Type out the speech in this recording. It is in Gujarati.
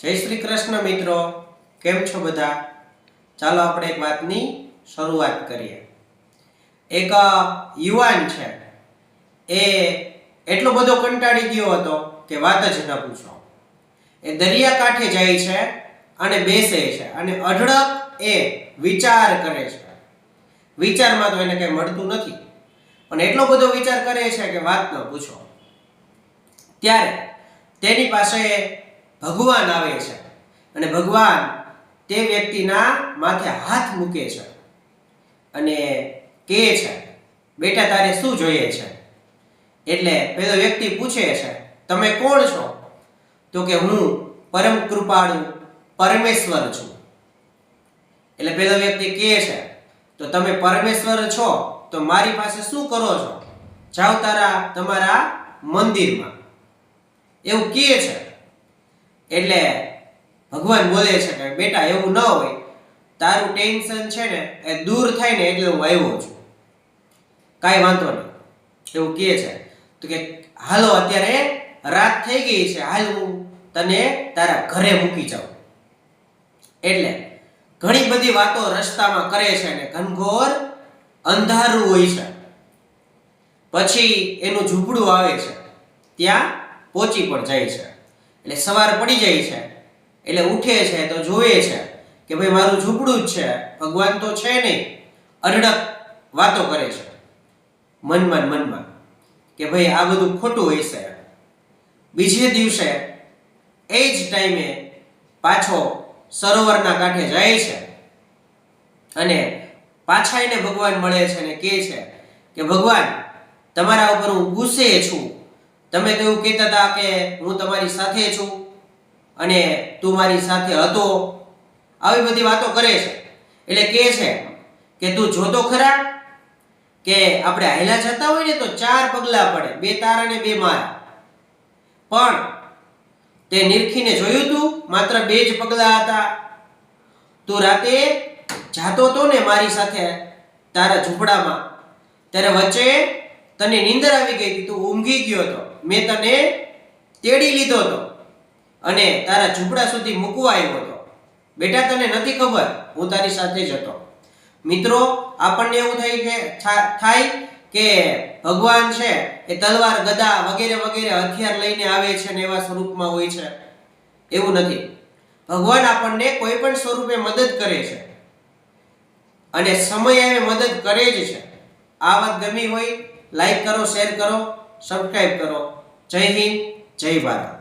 જય શ્રી કૃષ્ણ મિત્રો, કેમ છો બધા? ચાલો આપણે એક વાતની શરૂઆત કરીએ. એક યુવાન છે, એ એટલો બધો કંટાળી ગયો હતો કે વાત જ ન પૂછો. એ દરિયા કાંઠે જાય છે અને બેસે છે અને અઢળક એ વિચાર કરે છે. વિચારમાં તો એને કંઈ મળતું નથી, પણ એટલો બધો વિચાર કરે છે કે વાત ન પૂછો. ત્યારે તેની પાસે ભગવાન આવે છે અને ભગવાન તે વ્યક્તિના માથે હાથ મૂકે છે અને કહે છે, બેટા તારે શું જોઈએ છે? એટલે પેલો વ્યક્તિ પૂછે છે, તમે કોણ છો? તો કે હું પરમ કૃપાળુ પરમેશ્વર છું. એટલે પેલો વ્યક્તિ કહે છે, તો તમે પરમેશ્વર છો તો મારી પાસે શું કરો છો? જાઓ તમારા મંદિરમાં, એવું કહે છે. એટલે ભગવાન બોલે છે કે બેટા એવું ન હોય, તારું ટેન્શન છે ને એ દૂર થાય ને એટલે હું આવ્યો છું, કાંઈ વાંધો નહીં, એવું કહે છે. તો કે હાલો અત્યારે રાત થઈ ગઈ છે, હાલ હું તને તારા ઘરે મૂકી જાઉં. એટલે ઘણી બધી વાતો રસ્તામાં કરે છે ને ઘનઘોર અંધારું હોય છે. પછી એનું ઝૂંપડું આવે છે, ત્યાં પહોંચી પણ જાય છે. એટલે સવાર પડી જાય છે, એટલે ઉઠે છે તો જોવે છે કે ભાઈ મારું ઝૂંપડું જ છે, ભગવાન તો છે નહીં. અઢળક વાતો કરે છે મનમાં કે ભાઈ આ બધું ખોટું હોય છે. બીજે દિવસે એ જ ટાઈમે પાછો સરોવરના કાંઠે જાય છે અને પાછા એને ભગવાન મળે છે અને કહે છે કે ભગવાન તમારા ઉપર હું ગુસ્સે છું. તમે તો એવું કહેતા હતા કે હું તમારી સાથે છું અને તું મારી સાથે હતો. આવી બધી વાતો કરે છે. એટલે કહે છે કે તું જોતો ખરા કે આપણે હાલ્યા જતા હોય ને તો 4 પગલા પડે, 2 તારા ને 2 મારા. પણ તે નિરખીને જોયું તું, માત્ર 2 જ પગલા હતા. તું રાતે જાતો હતો ને મારી સાથે તારા ઝૂંપડામાં, ત્યારે વચ્ચે તને નીંદર આવી ગઈ હતી, તું ઊંઘી ગયો હતો. મેં તને તેડી લીધો હતો અને તારા ઝૂંપડા સુધી મૂકવા આવ્યો હતો. બેટા તને નથી ખબર, હું તારી સાથે જ હતો. મિત્રો, આપણને એવું થાય કે ભગવાન છે એ તલવાર, ગદા વગેરે વગેરે હથિયાર લઈને આવે છે ને એવા સ્વરૂપમાં હોય છે. એવું નથી. ભગવાન આપણને કોઈ પણ સ્વરૂપે મદદ કરે છે અને સમય આવે મદદ કરે જ છે. આ વાત ગમી હોય લાઈક કરો, શેર કરો, સબસ્ક્રાઇબ કરો. જય હિન્દ, જય ભારત.